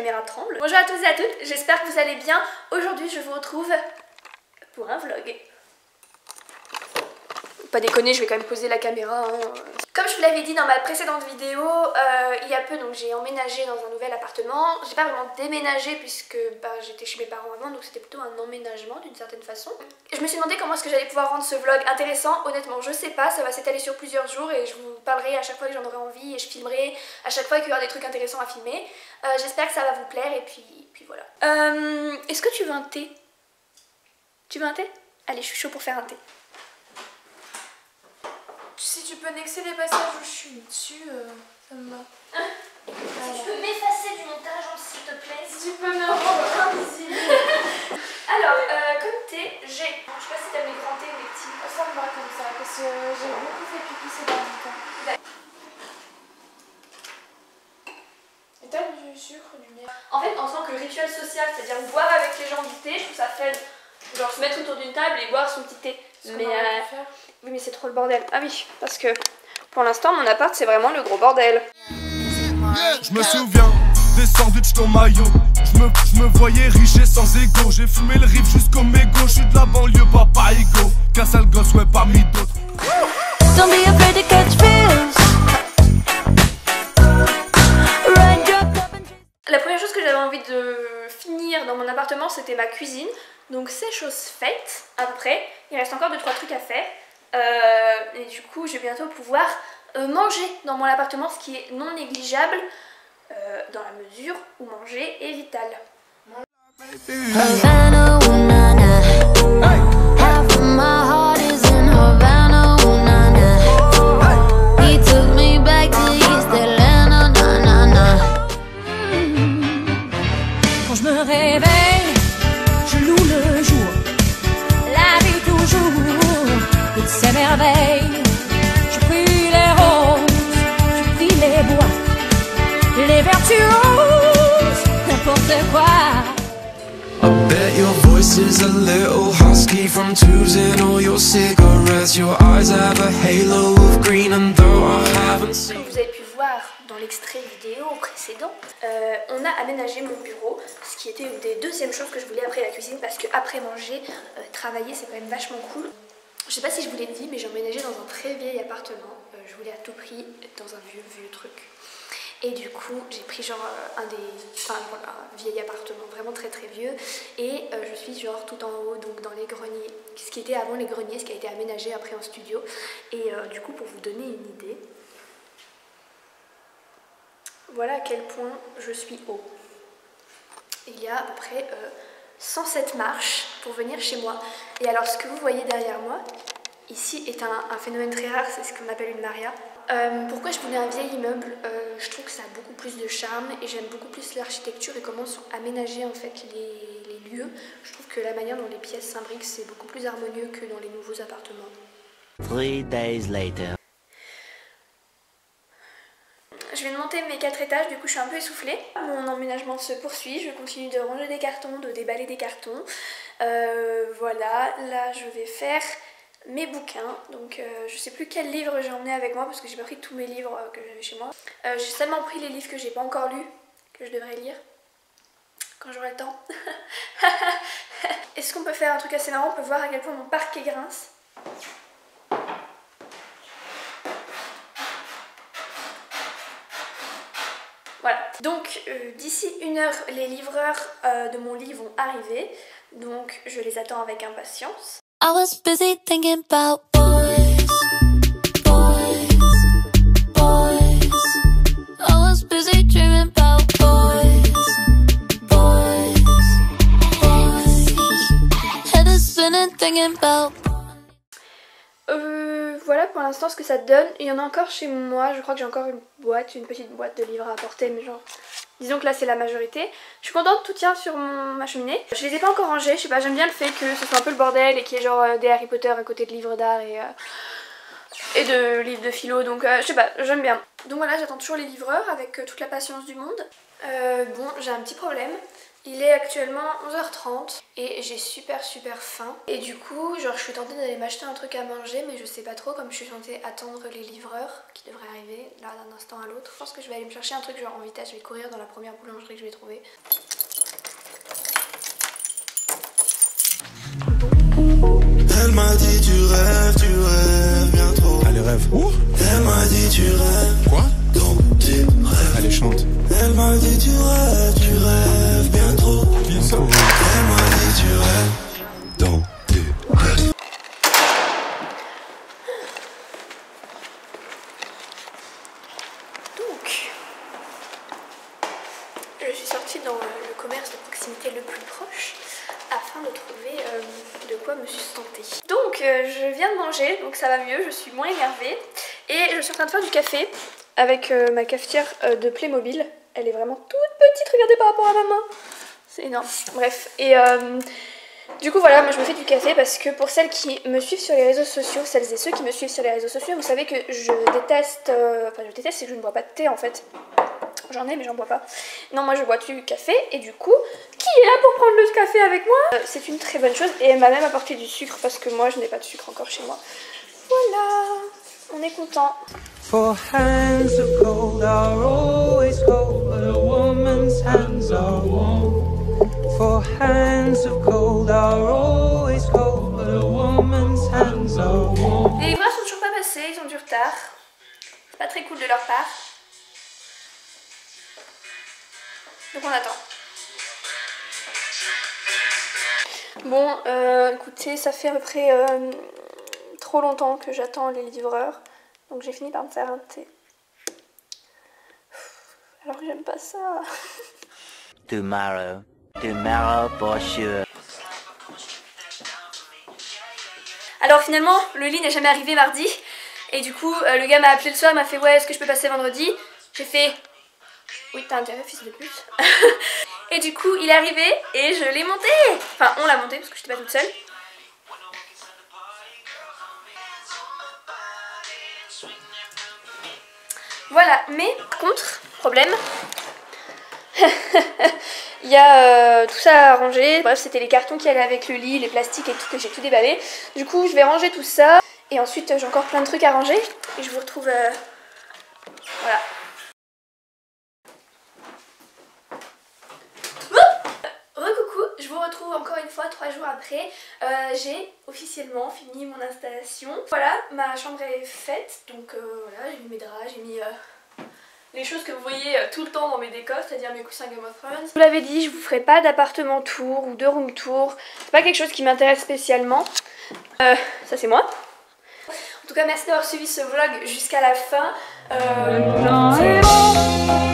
caméra tremble. Bonjour à tous et à toutes, j'espère que vous allez bien. Aujourd'hui je vous retrouve pour un vlog. Pas déconner, je vais quand même poser la caméra. Comme je vous l'avais dit dans ma précédente vidéo, il y a peu, donc j'ai emménagé dans un nouvel appartement. J'ai pas vraiment déménagé puisque j'étais chez mes parents avant, donc c'était plutôt un emménagement d'une certaine façon. Je me suis demandé comment est-ce que j'allais pouvoir rendre ce vlog intéressant. Honnêtement, je sais pas, ça va s'étaler sur plusieurs jours et je vous parlerai à chaque fois que j'en aurai envie et je filmerai à chaque fois qu'il y aura des trucs intéressants à filmer. J'espère que ça va vous plaire et puis voilà. Est-ce que tu veux un thé? Tu veux un thé? Allez, je suis chaud pour faire un thé. Si tu peux annexer les passages où je suis dessus, ça me va. Tu peux m'effacer du montage, s'il te plaît? Si tu peux me rendre invisible. Alors, comme thé, j'ai... Je sais pas si t'aimes les grands thés ou les petits. Ça me va comme ça, parce que j'ai beaucoup fait pipi ces derniers temps. Et t'as du sucre, du miel? En fait, en tant que rituel social, c'est-à-dire boire avec les gens du thé, je trouve ça fun. Genre se mettre autour d'une table et boire son petit thé. Mais oui, mais c'est trop le bordel. Ah oui, parce que pour l'instant, mon appart, c'est vraiment le gros bordel. Je me souviens des sandwichs ton maillot. Je me voyais riche et sans égo. J'ai fumé le riff jusqu'au mégot. Je suis de la banlieue, papa ego. Qu'un sale gosse, ouais, parmi d'autres. La première chose que j'avais envie de finir dans mon appartement, c'était ma cuisine. Donc c'est chose faite, à peu près. Il reste encore 2-3 trucs à faire. Et du coup, je vais bientôt pouvoir manger dans mon appartement, ce qui est non négligeable, dans la mesure où manger est vital. Quand je me réveille, je loue le jour, la vie toujours, toutes ces merveilles. Je prie les roses, je prie les bois, les vertueuses, n'importe quoi. I bet your voice is a little husky from choosing all your cigarettes. Your eyes have a halo of green, and though I haven't seen. Comme vous avez pu voir dans l'extrait vidéo précédent, on a aménagé mon bureau, ce qui était une des deuxièmes choses que je voulais après la cuisine, parce que après manger, travailler c'est quand même vachement cool. Je sais pas si je vous l'ai dit, mais j'ai emménagé dans un très vieil appartement. Je voulais à tout prix être dans un vieux truc. Et du coup, j'ai pris genre un vieil appartement vraiment très vieux. Et je suis genre tout en haut, donc dans les greniers, ce qui était avant les greniers, ce qui a été aménagé après en studio. Et du coup, pour vous donner une idée, voilà à quel point je suis haut. Il y a à peu près 107 marches pour venir chez moi. Et alors ce que vous voyez derrière moi, ici est un phénomène très rare, c'est ce qu'on appelle une maria. Pourquoi je voulais un vieil immeuble? Je trouve que ça a beaucoup plus de charme et j'aime beaucoup plus l'architecture et comment sont aménagés en fait les lieux. Je trouve que la manière dont les pièces s'imbriquent c'est beaucoup plus harmonieux que dans les nouveaux appartements. 3 days later. Je viens de monter mes 4 étages, du coup je suis un peu essoufflée. Mon emménagement se poursuit, je continue de ranger des cartons, de déballer des cartons. Voilà, là je vais faire mes bouquins. Donc je sais plus quel livre j'ai emmené avec moi parce que j'ai pas pris tous mes livres que j'avais chez moi. J'ai seulement pris les livres que j'ai pas encore lus, que je devrais lire quand j'aurai le temps. Est-ce qu'on peut faire un truc assez marrant? On peut voir à quel point mon parquet grince. Voilà, donc d'ici 1 heure, les livreurs de mon lit vont arriver, donc je les attends avec impatience. I was busy thinking about boys, boys, boys. I was busy dreaming about boys, boys, boys. Head is spinning thinking about. Voilà pour l'instant ce que ça donne. Il y en a encore chez moi, je crois que j'ai encore une petite boîte de livres à apporter, mais genre disons que là c'est la majorité. Je suis contente, tout tient sur ma cheminée. Je les ai pas encore rangés, je sais pas, j'aime bien le fait que ce soit un peu le bordel et qu'il y ait genre des Harry Potter à côté de livres d'art et de livres de philo, donc je sais pas, j'aime bien. Donc voilà, j'attends toujours les livreurs avec toute la patience du monde. Bon, j'ai un petit problème, Il est actuellement 11h30 et j'ai super faim. Et du coup, genre je suis tentée d'aller m'acheter un truc à manger, mais je sais pas trop, comme je suis tentée attendre les livreurs qui devraient arriver là d'un instant à l'autre. Je pense que je vais aller me chercher un truc genre en vitesse, je vais courir dans la première boulangerie que je vais trouver. Elle m'a dit tu rêves bien trop. Allez, rêve. Ouh. Elle m'a dit tu rêves. Quoi? Dans tes rêves. Allez, chante. Elle m'a dit tu rêves bien trop. Bien trop. Elle m'a dit tu rêves dans tes rêves. Donc, je suis sortie dans le commerce de proximité le plus proche afin de trouver de quoi me sustenter. Donc je viens de manger, donc ça va mieux, je suis moins énervée. Et je suis en train de faire du café avec ma cafetière de Playmobil. Elle est vraiment toute petite, regardez par rapport à ma main. C'est énorme. Bref, et du coup voilà, moi je me fais du café parce que pour celles qui me suivent sur les réseaux sociaux, celles et ceux qui me suivent sur les réseaux sociaux, vous savez que je déteste, c'est que je ne bois pas de thé en fait. J'en ai mais j'en bois pas. Non, moi je bois du café et du coup, qui est là pour prendre le café avec moi? C'est une très bonne chose et elle m'a même apporté du sucre parce que moi je n'ai pas de sucre encore chez moi. Voilà, on est content. For hands of gold are always cold, but a woman's hands are warm. For hands of gold are always cold, but a woman's hands are warm. Les livreurs sont toujours pas passés, ils ont du retard. C'est pas très cool de leur part. Donc on attend. Bon, écoutez, ça fait à peu près trop longtemps que j'attends les livreurs. Donc j'ai fini par me faire un thé. Alors que j'aime pas ça. Tomorrow for sure. Alors finalement, le lit n'est jamais arrivé mardi. Et du coup, le gars m'a appelé le soir, m'a fait ouais, est-ce que je peux passer vendredi? J'ai fait oui, t'as intérêt, fils de pute. Et du coup, il est arrivé et je l'ai monté. Enfin, on l'a monté parce que j'étais pas toute seule. Voilà, mais par contre, problème, il y a tout ça à ranger. Bref, c'était les cartons qui allaient avec le lit, les plastiques et tout, que j'ai tout déballé. Du coup, je vais ranger tout ça. Et ensuite, j'ai encore plein de trucs à ranger. Et je vous retrouve... voilà. Recoucou, je vous retrouve encore une fois 3 jours après. J'ai officiellement fini mon installation. Voilà, ma chambre est faite. Donc voilà, j'ai mis mes draps, j'ai mis... les choses que vous voyez tout le temps dans mes décors, c'est-à-dire mes coussins Game of Thrones. Je vous l'avais dit, je vous ferai pas d'appartement tour ou de room tour. C'est pas quelque chose qui m'intéresse spécialement. Ça c'est moi. En tout cas, merci d'avoir suivi ce vlog jusqu'à la fin. Le temps est bon.